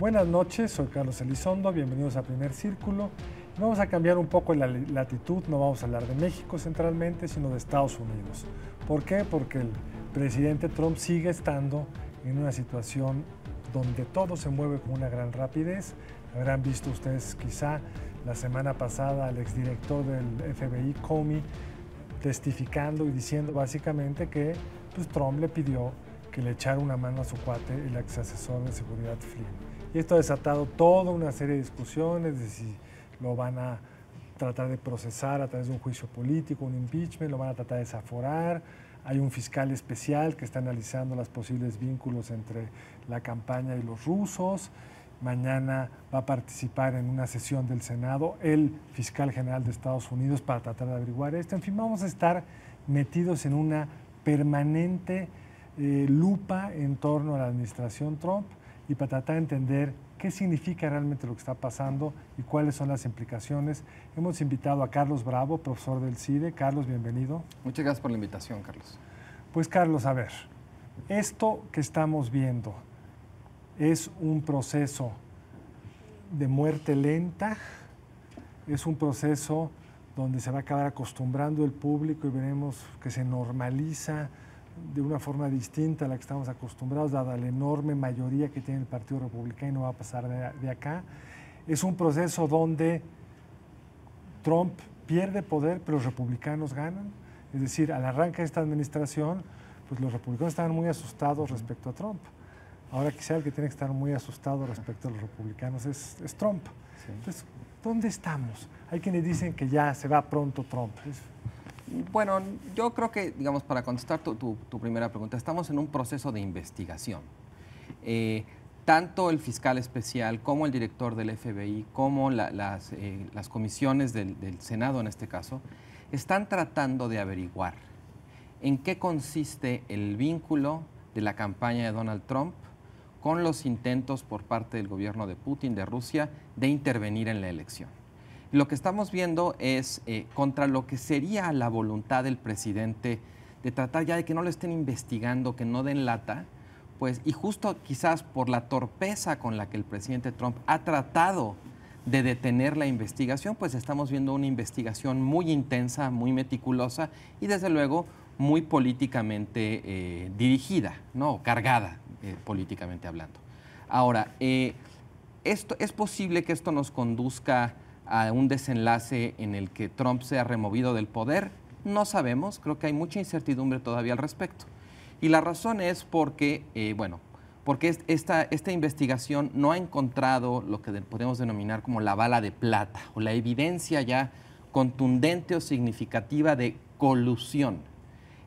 Buenas noches, soy Carlos Elizondo, bienvenidos a Primer Círculo. Vamos a cambiar un poco la latitud, no vamos a hablar de México centralmente, sino de Estados Unidos. ¿Por qué? Porque el presidente Trump sigue estando en una situación donde todo se mueve con una gran rapidez. Habrán visto ustedes quizá la semana pasada al exdirector del FBI, Comey, testificando y diciendo básicamente que Trump le pidió que le echara una mano a su cuate, el ex asesor de seguridad Flynn. Y esto ha desatado toda una serie de discusiones de si lo van a tratar de procesar a través de un juicio político, un impeachment, lo van a tratar de desaforar. Hay un fiscal especial que está analizando los posibles vínculos entre la campaña y los rusos. Mañana va a participar en una sesión del Senado el fiscal general de Estados Unidos para tratar de averiguar esto. En fin, vamos a estar metidos en una permanente lupa en torno a la administración Trump y para tratar de entender qué significa realmente lo que está pasando y cuáles son las implicaciones. Hemos invitado a Carlos Bravo, profesor del CIDE. Carlos, bienvenido. Muchas gracias por la invitación, Carlos. Pues Carlos, a ver, esto que estamos viendo es un proceso de muerte lenta, es un proceso donde se va a acabar acostumbrando el público y veremos que se normaliza de una forma distinta a la que estamos acostumbrados, dada la enorme mayoría que tiene el Partido Republicano y no va a pasar de acá. Es un proceso donde Trump pierde poder, pero los republicanos ganan. Es decir, al arranque de esta administración, pues los republicanos estaban muy asustados respecto a Trump. Ahora quizá el que tiene que estar muy asustado respecto a los republicanos es Trump. Sí. Entonces, ¿dónde estamos? Hay quienes dicen que ya se va pronto Trump. Bueno, yo creo que, digamos, para contestar tu primera pregunta, estamos en un proceso de investigación. Tanto el fiscal especial como el director del FBI, como las comisiones del Senado en este caso, están tratando de averiguar en qué consiste el vínculo de la campaña de Donald Trump con los intentos por parte del gobierno de Putin, de Rusia, de intervenir en la elección. Lo que estamos viendo es contra lo que sería la voluntad del presidente de tratar ya de que no lo estén investigando, que no den lata, pues, y justo quizás por la torpeza con la que el presidente Trump ha tratado de detener la investigación, pues estamos viendo una investigación muy intensa, muy meticulosa y desde luego muy políticamente dirigida, ¿no? Cargada políticamente hablando. Ahora, es posible que esto nos conduzca a un desenlace en el que Trump sea removido del poder. No sabemos, creo que hay mucha incertidumbre todavía al respecto. Y la razón es porque, porque esta investigación no ha encontrado lo que podemos denominar como la bala de plata o la evidencia ya contundente o significativa de colusión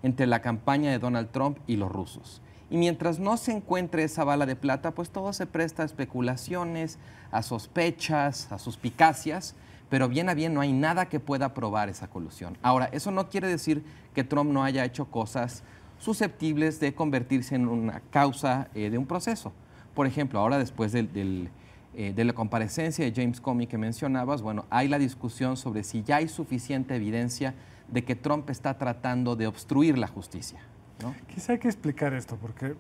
entre la campaña de Donald Trump y los rusos. Y mientras no se encuentre esa bala de plata, pues todo se presta a especulaciones, a sospechas, a suspicacias, pero bien a bien no hay nada que pueda probar esa colusión. Ahora, eso no quiere decir que Trump no haya hecho cosas susceptibles de convertirse en una causa de un proceso. Por ejemplo, ahora después de la comparecencia de James Comey que mencionabas, bueno, hay la discusión sobre si ya hay suficiente evidencia de que Trump está tratando de obstruir la justicia, ¿no? Quizá hay que explicar esto, porque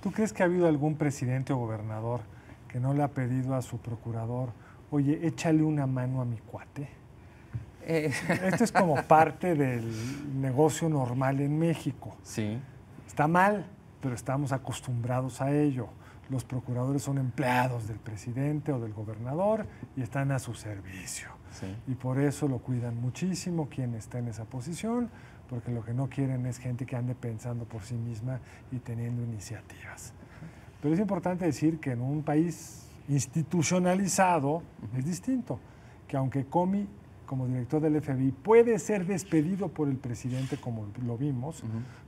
¿tú crees que ha habido algún presidente o gobernador que no le ha pedido a su procurador, oye, échale una mano a mi cuate? Esto es como parte del negocio normal en México. Sí. Está mal, pero estamos acostumbrados a ello. Los procuradores son empleados del presidente o del gobernador y están a su servicio. Sí. Y por eso lo cuidan muchísimo quien está en esa posición, porque lo que no quieren es gente que ande pensando por sí misma y teniendo iniciativas. Pero es importante decir que en un país institucionalizado es distinto, que aunque Comey, como director del FBI, puede ser despedido por el presidente, como lo vimos,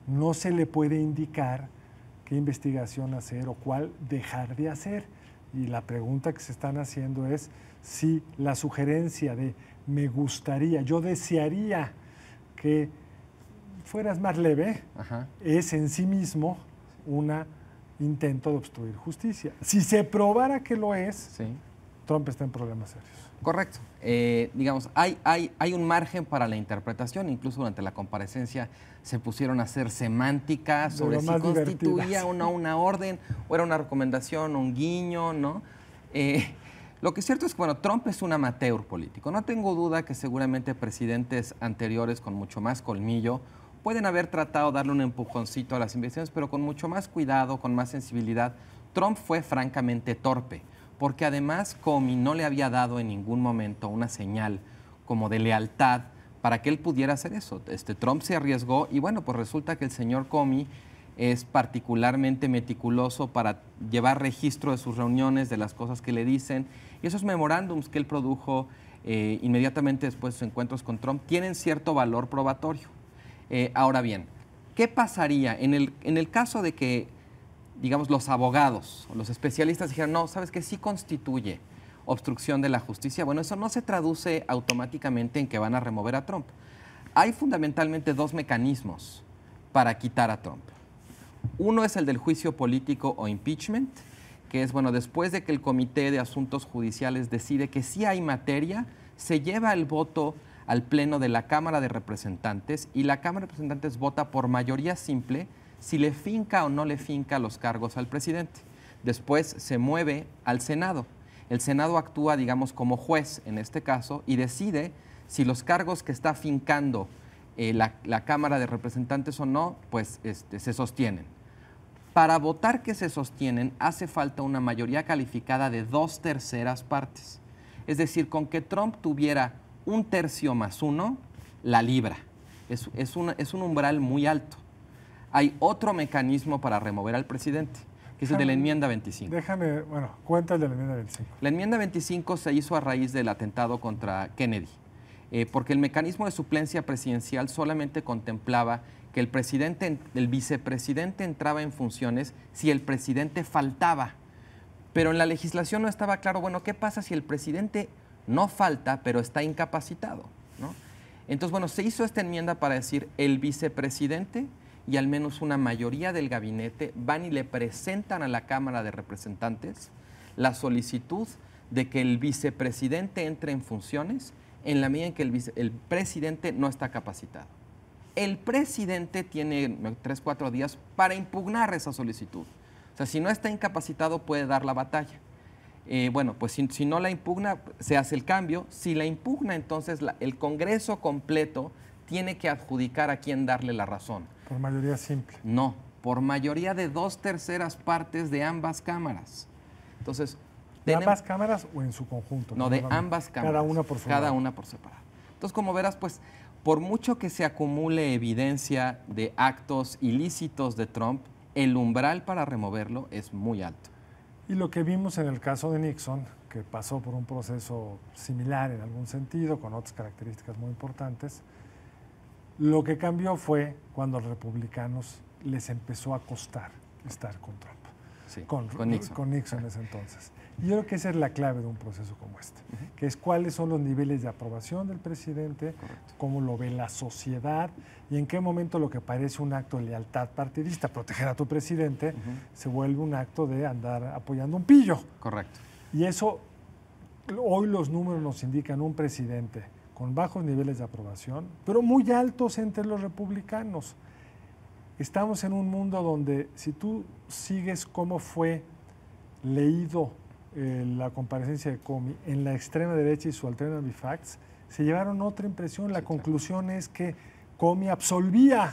no se le puede indicar qué investigación hacer o cuál dejar de hacer. Y la pregunta que se están haciendo es si la sugerencia de me gustaría, yo desearía que fueras más leve, es en sí mismo un intento de obstruir justicia. Si se probara que lo es, sí, Trump está en problemas serios. Correcto. Digamos, hay un margen para la interpretación. Incluso durante la comparecencia se pusieron a hacer semántica sobre si constituía o no una orden, o era una recomendación, un guiño, ¿no? Lo que es cierto es que, bueno, Trump es un amateur político. No tengo duda que seguramente presidentes anteriores con mucho más colmillo pueden haber tratado de darle un empujoncito a las investigaciones, pero con mucho más cuidado, con más sensibilidad. Trump fue francamente torpe, porque además Comey no le había dado en ningún momento una señal como de lealtad para que él pudiera hacer eso. Trump se arriesgó y bueno, pues resulta que el señor Comey es particularmente meticuloso para llevar registro de sus reuniones, de las cosas que le dicen, y esos memorándums que él produjo inmediatamente después de sus encuentros con Trump tienen cierto valor probatorio. Ahora bien, ¿qué pasaría en el caso de que, digamos, los abogados o los especialistas dijeran, no, sabes que sí constituye obstrucción de la justicia? Bueno, eso no se traduce automáticamente en que van a remover a Trump. Hay fundamentalmente dos mecanismos para quitar a Trump. Uno es el del juicio político o impeachment, que es, bueno, después de que el Comité de Asuntos Judiciales decide que sí hay materia, se lleva el voto al Pleno de la Cámara de Representantes y la Cámara de Representantes vota por mayoría simple si le finca o no le finca los cargos al presidente. Después se mueve al Senado. El Senado actúa, digamos, como juez en este caso y decide si los cargos que está fincando la Cámara de Representantes o no, pues se sostienen. Para votar que se sostienen hace falta una mayoría calificada de 2/3 partes. Es decir, con que Trump tuviera 1/3 más 1, la libra. Es un umbral muy alto. Hay otro mecanismo para remover al presidente, que es el de la enmienda 25. Cuenta el de la enmienda 25. La enmienda 25 se hizo a raíz del atentado contra Kennedy, porque el mecanismo de suplencia presidencial solamente contemplaba que el vicepresidente entraba en funciones si el presidente faltaba. Pero en la legislación no estaba claro, bueno, ¿qué pasa si el presidente no falta, pero está incapacitado, ¿no? Entonces, bueno, se hizo esta enmienda para decir el vicepresidente y al menos una mayoría del gabinete van y le presentan a la Cámara de Representantes la solicitud de que el vicepresidente entre en funciones en la medida en que el presidente no está capacitado. El presidente tiene 3-4 días para impugnar esa solicitud. O sea, si no está incapacitado puede dar la batalla. Bueno, pues si no la impugna, se hace el cambio. Si la impugna, entonces el Congreso completo tiene que adjudicar a quién darle la razón. ¿Por mayoría simple? No, por mayoría de 2/3 partes de ambas cámaras. Entonces, ¿de ambas cámaras o en su conjunto? No, de ambas cámaras. Cada una por separado. Cada una por separado. Entonces, como verás, pues, por mucho que se acumule evidencia de actos ilícitos de Trump, el umbral para removerlo es muy alto. Y lo que vimos en el caso de Nixon, que pasó por un proceso similar en algún sentido, con otras características muy importantes, lo que cambió fue cuando a los republicanos les empezó a costar estar con Trump. Sí, con Nixon en ese entonces. Y yo creo que esa es la clave de un proceso como este, que es cuáles son los niveles de aprobación del presidente, cómo lo ve la sociedad y en qué momento lo que parece un acto de lealtad partidista, proteger a tu presidente, se vuelve un acto de andar apoyando un pillo. Correcto. Y eso, hoy los números nos indican un presidente con bajos niveles de aprobación, pero muy altos entre los republicanos. Estamos en un mundo donde si tú sigues cómo fue leído la comparecencia de Comey en la extrema derecha y su alternative facts, se llevaron otra impresión. La conclusión es que Comey absolvía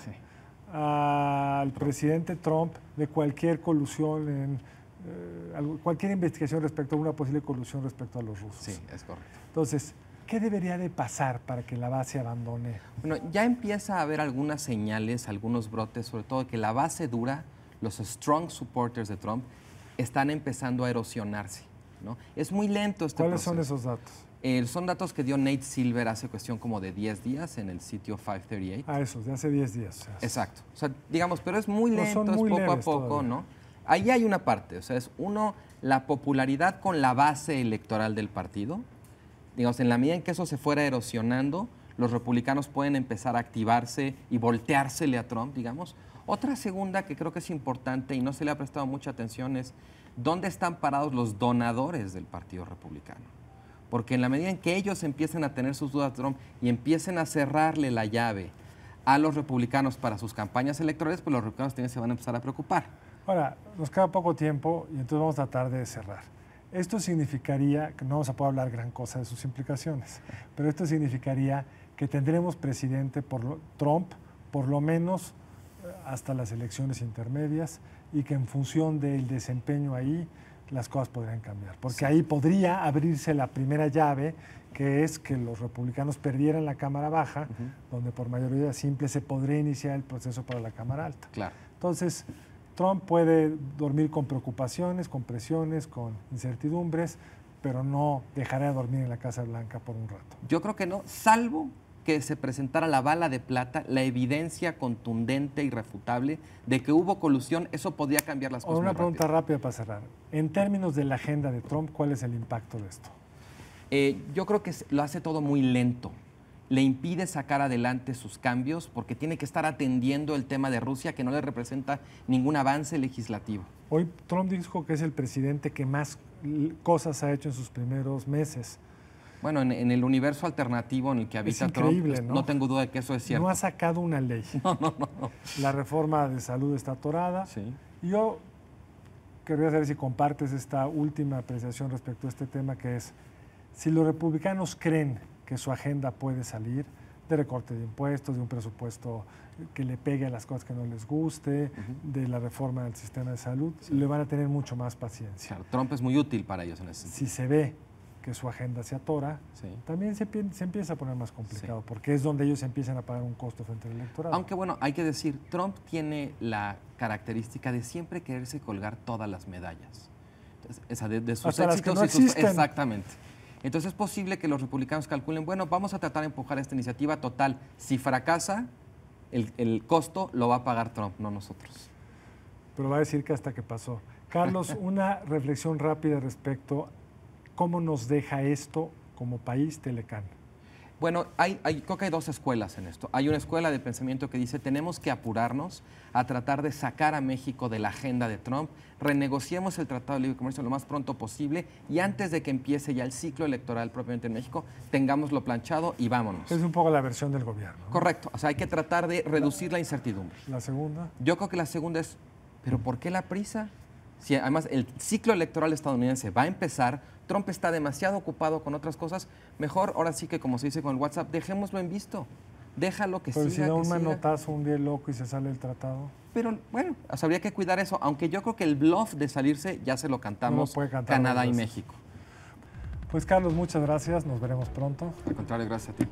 al presidente Trump de cualquier colusión, cualquier investigación respecto a una posible colusión respecto a los rusos. Sí, es correcto. Entonces, ¿qué debería de pasar para que la base abandone? Bueno, ya empieza a haber algunas señales, algunos brotes, sobre todo que la base dura, los strong supporters de Trump, están empezando a erosionarse, ¿no? Es muy lento este proceso. ¿Cuáles son esos datos? Son datos que dio Nate Silver hace cuestión como de 10 días en el sitio 538. Ah, esos, de hace 10 días. O sea, exacto. O sea, digamos, pero es muy lento, es poco a poco, todavía, ¿no? Ahí hay una parte, o sea, es la popularidad con la base electoral del partido. Digamos, en la medida en que eso se fuera erosionando, los republicanos pueden empezar a activarse y volteársele a Trump, digamos. Otra segunda que creo que es importante y no se le ha prestado mucha atención es dónde están parados los donadores del Partido Republicano. Porque en la medida en que ellos empiecen a tener sus dudas de Trump y empiecen a cerrarle la llave a los republicanos para sus campañas electorales, pues los republicanos también se van a empezar a preocupar. Ahora, nos queda poco tiempo y entonces vamos a tratar de cerrar. Esto significaría, que no vamos a poder hablar gran cosa de sus implicaciones, pero esto significaría que tendremos presidente Trump por lo menos hasta las elecciones intermedias y que en función del desempeño ahí las cosas podrían cambiar. Porque ahí podría abrirse la primera llave, que es que los republicanos perdieran la Cámara Baja, donde por mayoría simple se podría iniciar el proceso para la Cámara Alta. Claro. Entonces, Trump puede dormir con preocupaciones, con presiones, con incertidumbres, pero no dejará de dormir en la Casa Blanca por un rato. Yo creo que no, salvo que se presentara la bala de plata, la evidencia contundente e irrefutable de que hubo colusión, eso podría cambiar las cosas. Una pregunta rápida para cerrar. En términos de la agenda de Trump, ¿cuál es el impacto de esto? Yo creo que lo hace todo muy lento. Le impide sacar adelante sus cambios porque tiene que estar atendiendo el tema de Rusia, que no le representa ningún avance legislativo. Hoy Trump dijo que es el presidente que más cosas ha hecho en sus primeros meses. Bueno, en el universo alternativo en el que habita Trump, no tengo duda de que eso es cierto. No ha sacado una ley. No. La reforma de salud está atorada. Sí. Yo querría saber si compartes esta última apreciación respecto a este tema, que es, si los republicanos creen que su agenda puede salir de recorte de impuestos, de un presupuesto que le pegue a las cosas que no les guste, de la reforma del sistema de salud, le van a tener mucho más paciencia. Claro, Trump es muy útil para ellos en ese sentido. Si se ve que su agenda se atora, también se empieza a poner más complicado, porque es donde ellos empiezan a pagar un costo frente al electorado. Aunque bueno, hay que decir, Trump tiene la característica de siempre quererse colgar todas las medallas. Esa de sus hasta éxitos las que no existen. Exactamente. Entonces es posible que los republicanos calculen, bueno, vamos a tratar de empujar esta iniciativa total. Si fracasa, el costo lo va a pagar Trump, no nosotros. Pero va a decir que hasta que pasó. Carlos, una reflexión rápida respecto a cómo nos deja esto como país Telecán. Bueno, creo que hay dos escuelas en esto. Hay una escuela de pensamiento que dice tenemos que apurarnos a tratar de sacar a México de la agenda de Trump, renegociemos el Tratado de Libre Comercio lo más pronto posible y antes de que empiece ya el ciclo electoral propiamente en México, tengámoslo planchado y vámonos. Es un poco la versión del gobierno, ¿no? Correcto, o sea, hay que tratar de reducir la incertidumbre. ¿La segunda? Yo creo que la segunda es, ¿pero por qué la prisa? Si además el ciclo electoral estadounidense va a empezar, Trump está demasiado ocupado con otras cosas, mejor ahora sí que, como se dice con el WhatsApp, dejémoslo en visto. Déjalo que siga. Pero si da un manotazo un día loco y se sale el tratado. Pero bueno, habría que cuidar eso, aunque yo creo que el bluff de salirse ya se lo cantamos Canadá y México. Pues Carlos, muchas gracias, nos veremos pronto. Al contrario, gracias a ti.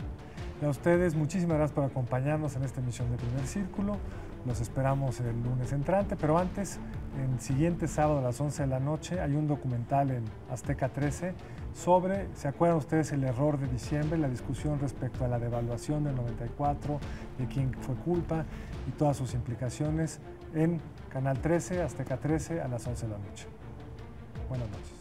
Y a ustedes, muchísimas gracias por acompañarnos en esta emisión de Primer Círculo. Los esperamos el lunes entrante, pero antes, el siguiente sábado a las 11 de la noche, hay un documental en Azteca 13 sobre, ¿se acuerdan ustedes el error de diciembre? La discusión respecto a la devaluación del 94, de quién fue culpa y todas sus implicaciones en Canal 13, Azteca 13, a las 11 de la noche. Buenas noches.